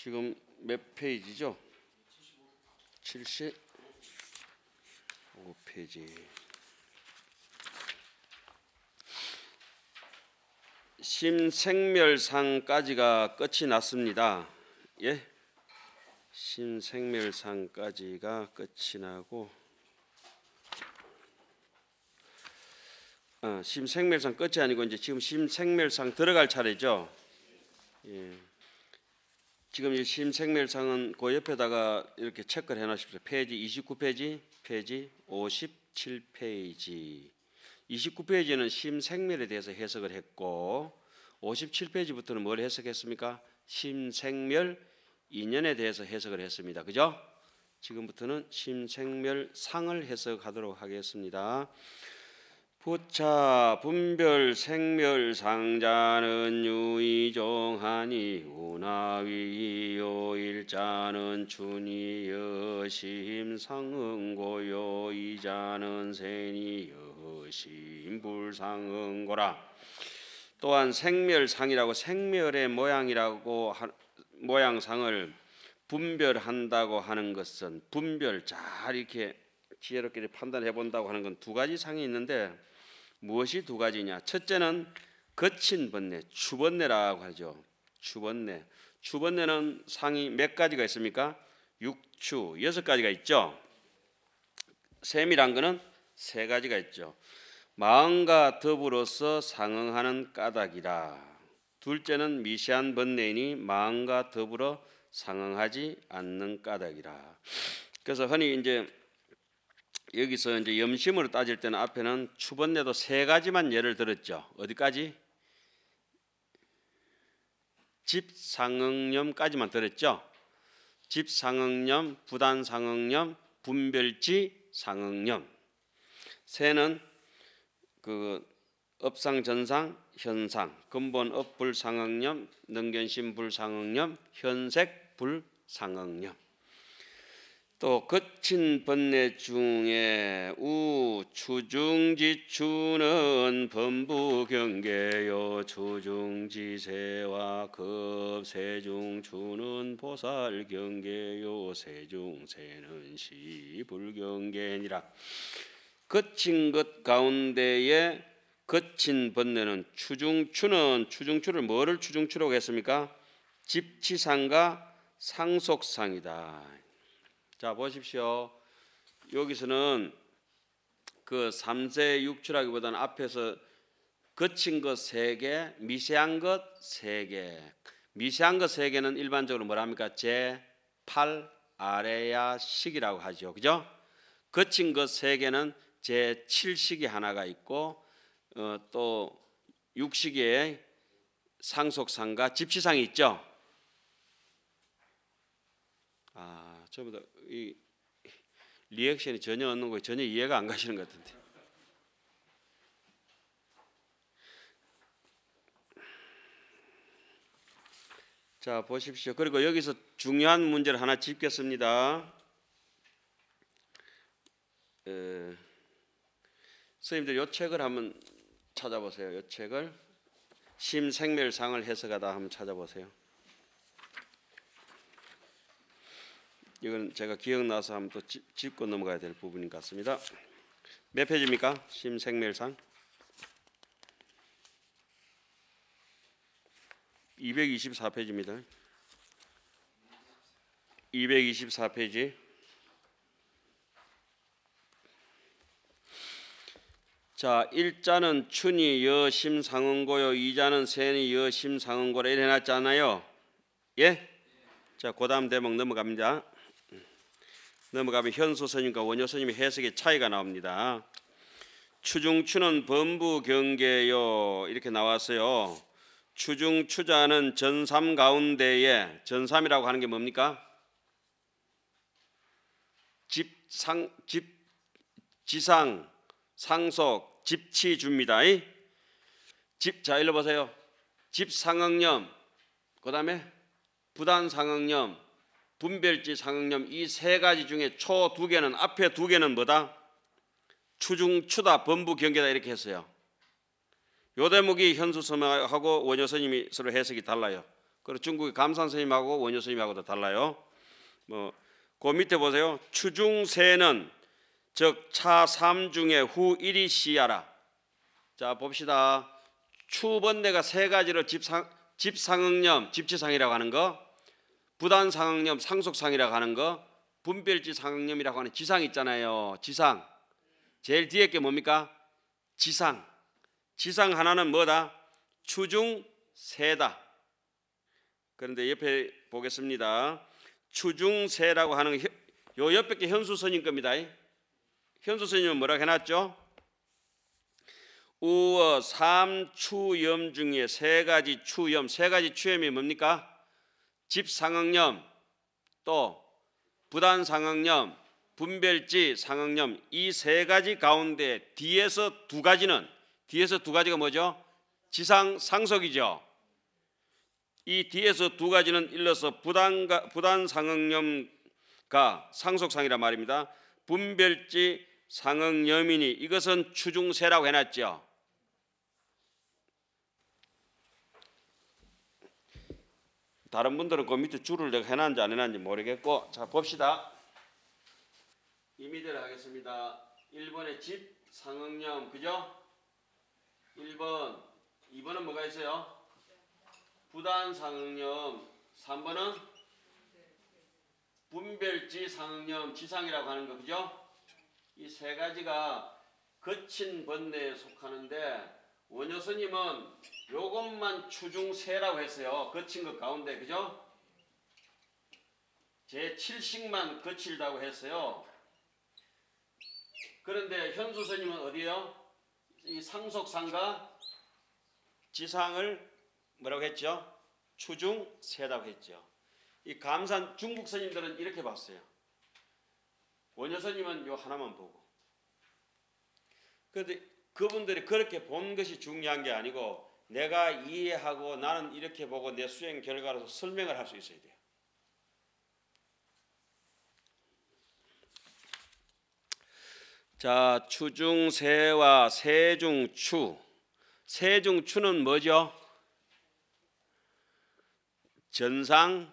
지금 몇 페이지죠? 75페이지. 심생멸상까지가 끝이 났습니다. 예? 심생멸상까지가 끝이 나고 심생멸상 끝이 아니고 이제 지금 심생멸상 들어갈 차례죠. 예. 지금 이 심생멸상은 그 옆에다가 이렇게 체크를 해놓으십시오. 페이지 29페이지, 페이지 57페이지. 29페이지는 심생멸에 대해서 해석을 했고 57페이지부터는 뭘 해석했습니까? 심생멸 인연에 대해서 해석을 했습니다. 그죠? 지금부터는 심생멸상을 해석하도록 하겠습니다. 부차 분별 생멸상자는 유이종하니 운하위요 일자는 춘이여 심상응고요 이자는 세니여 심불상응고라. 또한 생멸상이라고 생멸의 모양상을 분별한다고 하는 것은 분별 잘 이렇게 지혜롭게 판단해 본다고 하는 건 두 가지 상이 있는데 무엇이 두 가지냐? 첫째는 거친 번뇌, 추번뇌라고 하죠. 추번뇌. 추번뇌는 상이 몇 가지가 있습니까? 6추, 6가지가 있죠. 세밀한 거는 3가지가 있죠. 마음과 더불어서 상응하는 까닭이라. 둘째는 미세한 번뇌이니 마음과 더불어 상응하지 않는 까닭이라. 그래서 흔히 이제 여기서 이제 염심으로 따질 때는 앞에는 추번뇌도 3가지만 예를 들었죠. 어디까지? 집상응념까지만 들었죠. 집상응념, 부단상응념, 분별지 상응념. 세는 그 업상전상, 현상, 근본 업불상응념, 능견심 불상응념, 현색 불상응념. 또 거친 번뇌 중에 추중지추는 범부경계요 추중지세와 급세중추는 보살경계요 세중세는 시불경계니라. 거친 것 가운데에 거친 번뇌는 추중추를 뭐를 추중추라고 했습니까? 집치상과 상속상이다. 자 보십시오. 여기서는 그 3세 6추라기보다는 앞에서 거친 것 3개, 미세한 것 3개. 미세한 것 3개는 일반적으로 뭐랍니까? 제8 아레야식이라고 하죠. 그죠? 거친 것 3개는 제7식이 하나가 있고 또 6식의 상속상과 집치상이 있죠. 전부 다 이 리액션이 전혀 없는 거 전혀 이해가 안 가시는 것 같은데. 자 보십시오. 그리고 여기서 중요한 문제를 하나 짚겠습니다. 선생님들 이 책을 한번 찾아보세요. 이 책을 심생멸상을 해석하다 한번 찾아보세요. 이건 제가 기억나서 한번 또 짚고 넘어가야 될 부분인 것 같습니다. 몇 페이지입니까? 심생멸상 224페이지입니다. 224페이지. 자, 1자는 춘이 여심상응고요 2자는 세니 여심상응고라 이래 해놨잖아요. 예? 자, 그 다음 대목 넘어갑니다. 넘어가면 현수 스님과 원효 스님의 해석의 차이가 나옵니다. 추중추는 범부경계요 이렇게 나왔어요. 추중추자는 전삼 가운데에 전삼이라고 하는 게 뭡니까? 지상, 상속, 집치주입니다. 자 읽어보세요. 집상응념, 그 다음에 부단상응념, 분별지 상응념 이 3가지 중에 초 2개는 앞에 2개는 뭐다? 추중추다 범부경계다 이렇게 했어요. 요 대목이 현수스님하고 원효스님이 서로 해석이 달라요. 그리고 중국의 감산 스님하고 원효 스님하고도 달라요. 그 밑에 보세요. 추중세는 즉 차 3중에 후 1이 시하라. 자 봅시다. 추번뇌가 세 가지로 집상응념, 집치상이라고 하는 거, 부단상응념, 상속상이라고 하는 거, 분별지상응념이라고 하는 지상 있잖아요. 지상. 제일 뒤에 게 뭡니까? 지상. 지상 하나는 뭐다? 추중세다. 그런데 옆에 보겠습니다. 추중세라고 하는 요 옆에 게 현수 스님 겁니다. 현수 스님은 뭐라고 해놨죠? 우어 삼추염 중에 세 가지 추염, 세 가지 추염이 뭡니까? 집상응념, 또 부단상응념, 분별지상응념, 이 세 가지 가운데 뒤에서 두 가지가 뭐죠? 지상 상속이죠. 이 뒤에서 두 가지는 일러서 부단상응념과 상속상이란 말입니다. 분별지 상응념이니 이것은 추중세라고 해놨죠. 다른 분들은 그 밑에 줄을 내가 해놨는지 안 해놨는지 모르겠고, 자 봅시다. 임의대로 하겠습니다. 1번에 집 상응념, 그죠? 1번, 2번은 뭐가 있어요? 부단 상응념, 3번은 분별지 상응념, 지상이라고 하는 거, 그죠? 이 세 가지가 거친 번뇌에 속하는데 원효 스님은 요것만 추중세라고 했어요. 거친 것 가운데, 그죠? 제7식만 거칠다고 했어요. 그런데 현수 스님은 어디에요? 이 상속상과 지상을 뭐라고 했죠? 추중세라고 했죠. 이 감산 중국 스님들은 이렇게 봤어요. 원효 스님은 요 하나만 보고. 그런데 그분들이 그렇게 본 것이 중요한 게 아니고 내가 이해하고 나는 이렇게 보고 내 수행 결과로서 설명을 할 수 있어야 돼요. 자, 추중세와 세중추. 세중추는 뭐죠? 전상,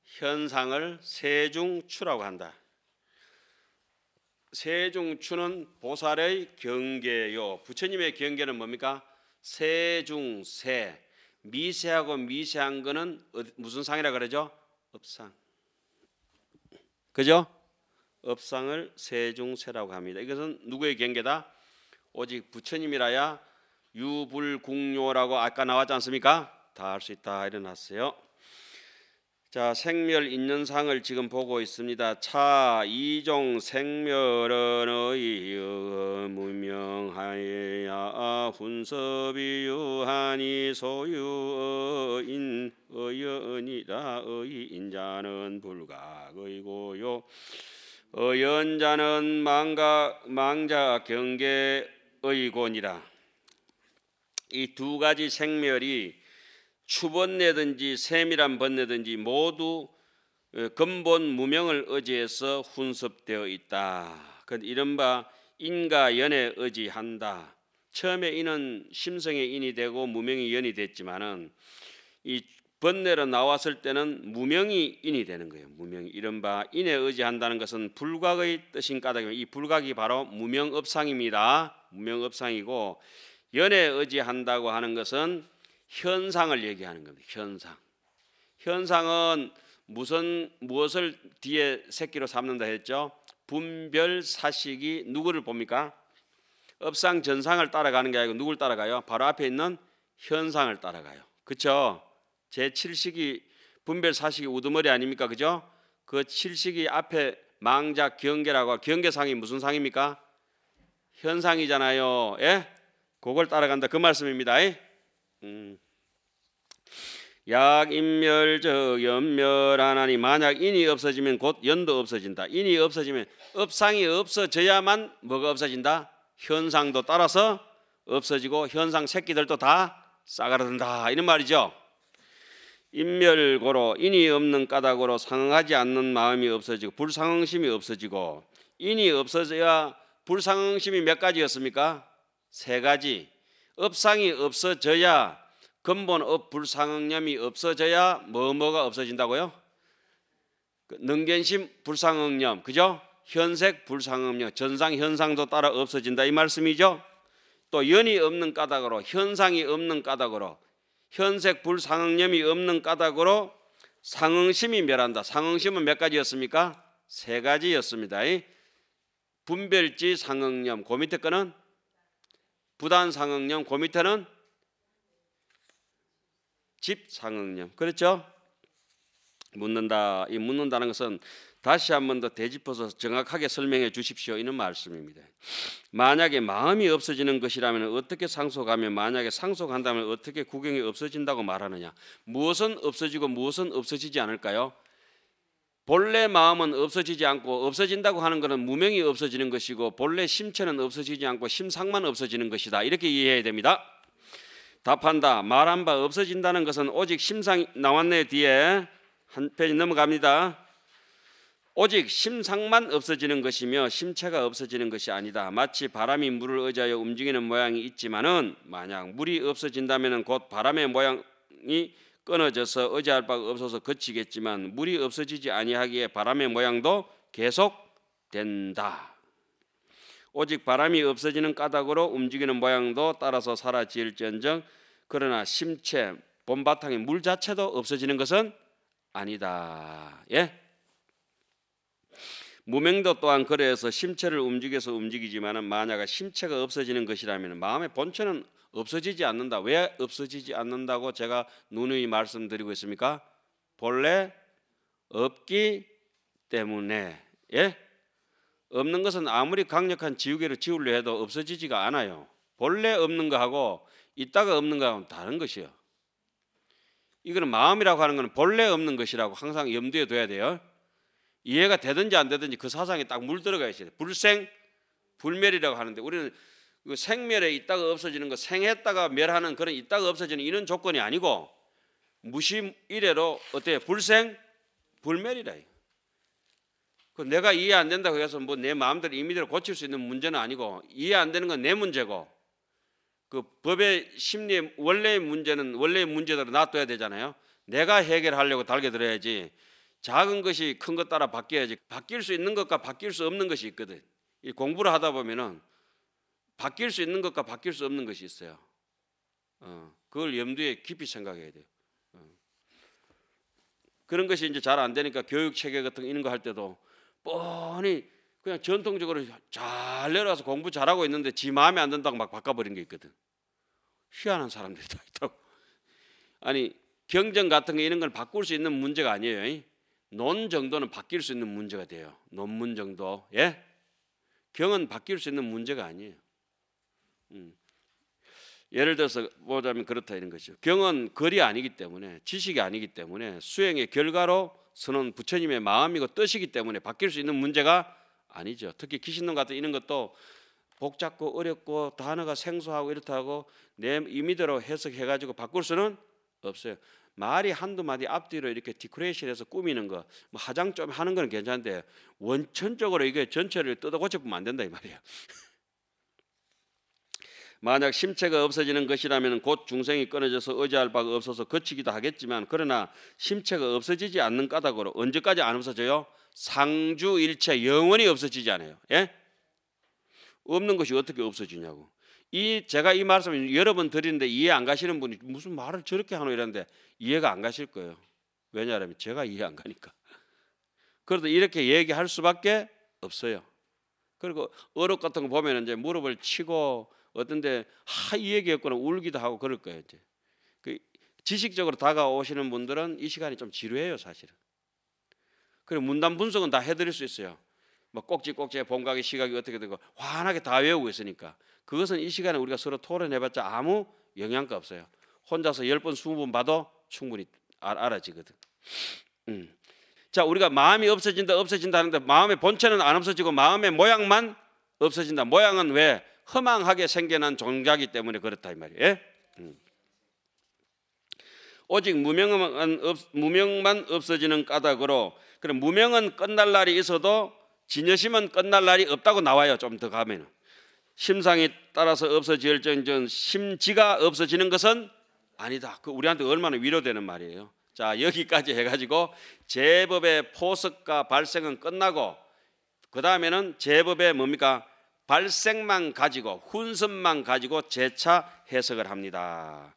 현상을 세중추라고 한다. 세중추는 보살의 경계요. 부처님의 경계는 뭡니까? 세중세. 미세하고 미세한 거는 무슨 상이라 그러죠? 업상. 그죠? 업상을 세중세라고 합니다. 이것은 누구의 경계다? 오직 부처님이라야 유불궁요라고 아까 나왔지 않습니까? 다 할 수 있다 일어났어요. 자, 생멸 인연상을 지금 보고 있습니다. 차 이종 생멸은 의의 무명하야 훈섭이 유한이 소유인 의연이라 의인자는 불각의고요 의연자는 망자 경계의곤이라. 이 두 가지 생멸이 추번뇌든지 세밀한 번뇌든지 모두 근본 무명을 의지해서 훈습되어 있다. 이른바 인과 연에 의지한다. 처음에 인은 심성의 인이 되고 무명이 연이 됐지만은 이 번뇌로 나왔을 때는 무명이 인이 되는 거예요. 무명이. 이른바 인에 의지한다는 것은 불각의 뜻인 까닭이면 이 불각이 바로 무명업상입니다. 무명업상이고 연에 의지한다고 하는 것은 현상을 얘기하는 겁니다. 현상. 현상은 무엇을 뒤에 새끼로 삼는다 했죠? 분별사식이 누구를 봅니까? 업상 전상을 따라가는 게 아니고 누굴 따라가요? 바로 앞에 있는 현상을 따라가요. 그렇죠? 제7식이 분별사식이 우두머리 아닙니까? 그죠? 그 7식이 앞에 망자 경계라고, 경계상이 무슨 상입니까? 현상이잖아요. 예? 그걸 따라간다 그 말씀입니다. 약인멸적 연멸하나니 만약 인이 없어지면 곧 연도 없어진다. 인이 없어지면 업상이 없어져야만 뭐가 없어진다? 현상도 따라서 없어지고 현상 새끼들도 다 싸그라든다 이런 말이죠. 인멸고로 인이 없는 까닭으로 상응하지 않는 마음이 없어지고 불상응심이 없어지고 인이 없어져야 불상응심이 몇 가지였습니까? 세 가지. 업상이 없어져야 근본업 불상응념이 없어져야 뭐가 없어진다고요? 능견심 불상응념, 그죠? 현색 불상응념, 전상현상도 따라 없어진다 이 말씀이죠. 또 연이 없는 까닭으로, 현상이 없는 까닭으로, 현색 불상응념이 없는 까닭으로 상응심이 멸한다. 상응심은 몇 가지였습니까? 세 가지였습니다. 분별지 상응념, 그 밑에 거는 부단 상응념, 그 밑에는 집 상응념. 그렇죠? 묻는다. 이 묻는다는 것은 다시 한 번 더 되짚어서 정확하게 설명해 주십시오. 이런 말씀입니다. 만약에 마음이 없어지는 것이라면 어떻게 상속하며 만약에 상속한다면 어떻게 구경이 없어진다고 말하느냐. 무엇은 없어지고 무엇은 없어지지 않을까요? 본래 마음은 없어지지 않고 없어진다고 하는 것은 무명이 없어지는 것이고 본래 심체는 없어지지 않고 심상만 없어지는 것이다. 이렇게 이해해야 됩니다. 답한다. 말한 바 없어진다는 것은 오직 심상 나왔네. 뒤에 한 페이지 넘어갑니다. 오직 심상만 없어지는 것이며 심체가 없어지는 것이 아니다. 마치 바람이 물을 의지하여 움직이는 모양이 있지만은 만약 물이 없어진다면 곧 바람의 모양이 끊어져서 의지할 바가 없어서 그치겠지만 물이 없어지지 아니하기에 바람의 모양도 계속된다. 오직 바람이 없어지는 까닭으로 움직이는 모양도 따라서 사라질지언정 그러나 심체 본바탕의 물 자체도 없어지는 것은 아니다. 예? 무명도 또한 그래서 심체를 움직여서 움직이지만 만약 심체가 없어지는 것이라면 마음의 본체는 없어지지 않는다. 왜 없어지지 않는다고 제가 누누이 말씀드리고 있습니까? 본래 없기 때문에. 예? 없는 것은 아무리 강력한 지우개로 지우려 해도 없어지지가 않아요. 본래 없는 거하고 있다가 없는 거하고는 다른 것이요. 이거는 마음이라고 하는 것은 본래 없는 것이라고 항상 염두에 둬야 돼요. 이해가 되든지 안 되든지 그 사상에 딱 물들어가 있어요. 불생, 불멸이라고 하는데 우리는 그 생멸에 있다가 없어지는 거, 생했다가 멸하는 그런 있다가 없어지는 이런 조건이 아니고 무심 이래로 어때요? 불생, 불멸이라. 그 내가 이해 안 된다고 해서 뭐 내 마음대로 임의대로 고칠 수 있는 문제는 아니고 이해 안 되는 건 내 문제고 그 법의 심리의 원래의 문제는 원래의 문제대로 놔둬야 되잖아요. 내가 해결하려고 달겨들어야지. 작은 것이 큰 것 따라 바뀌어야지. 바뀔 수 있는 것과 바뀔 수 없는 것이 있거든. 이 공부를 하다 보면은 바뀔 수 있는 것과 바뀔 수 없는 것이 있어요. 그걸 염두에 깊이 생각해야 돼요. 그런 것이 이제 잘 안 되니까 교육 체계 같은 거 이런 거 할 때도 뻔히 그냥 전통적으로 잘 내려와서 공부 잘하고 있는데 지 마음에 안 든다고 막 바꿔버린 게 있거든. 희한한 사람들이 다 있다고. 아니 경전 같은 거 이런 걸 바꿀 수 있는 문제가 아니에요. 논 정도는 바뀔 수 있는 문제가 돼요. 논문 정도. 예? 경은 바뀔 수 있는 문제가 아니에요. 예를 들어서 보자면 그렇다 이런 것이죠. 경은 글이 아니기 때문에 지식이 아니기 때문에 수행의 결과로서는 부처님의 마음이고 뜻이기 때문에 바뀔 수 있는 문제가 아니죠. 특히 귀신론 같은 이런 것도 복잡고 어렵고 단어가 생소하고 이렇다고 내 임의대로 해석해가지고 바꿀 수는 없어요. 말이 한두 마디 앞뒤로 이렇게 디코레이션해서 꾸미는 거, 뭐 화장 좀 하는 건 괜찮은데 원천적으로 이게 전체를 뜯어 고쳐보면 안 된다 이 말이야. 만약 심체가 없어지는 것이라면 곧 중생이 끊어져서 의지할 바가 없어서 거치기도 하겠지만 그러나 심체가 없어지지 않는 까닭으로 언제까지 안 없어져요? 상주일체 영원히 없어지지 않아요. 예? 없는 것이 어떻게 없어지냐고. 제가 이 말씀을 여러 번 드리는데 이해 안 가시는 분이 무슨 말을 저렇게 하노 이러는데 이해가 안 가실 거예요. 왜냐하면 제가 이해 안 가니까. 그래도 이렇게 얘기할 수밖에 없어요. 그리고 어록 같은 거 보면 이제 무릎을 치고 어떤데 이 얘기였구나 울기도 하고 그럴 거예요. 이제 그 지식적으로 다가오시는 분들은 이 시간이 좀 지루해요, 사실은. 그리고 문단 분석은 다 해드릴 수 있어요. 뭐 꼭지꼭지에 본각의 시각이 어떻게 되고 환하게 다 외우고 있으니까 그것은 이 시간에 우리가 서로 토론해봤자 아무 영향가 없어요. 혼자서 10번 20번 봐도 충분히 알아지거든. 자, 우리가 마음이 없어진다 하는데 마음의 본체는 안 없어지고 마음의 모양만 없어진다. 모양은 왜? 허망하게 생겨난 종자이기 때문에 그렇다 이 말이에요. 예? 오직 무명만 없어지는 까닭으로 그럼 무명은 끝날 날이 있어도 진여심은 끝날 날이 없다고 나와요. 좀 더 가면은 심상에 따라서 없어질정전 심지가 없어지는 것은 아니다. 그 우리한테 얼마나 위로되는 말이에요. 자, 여기까지 해가지고 제법의 포석과 발생은 끝나고 그 다음에는 제법의 뭡니까? 발생만 가지고 훈습만 가지고 재차 해석을 합니다.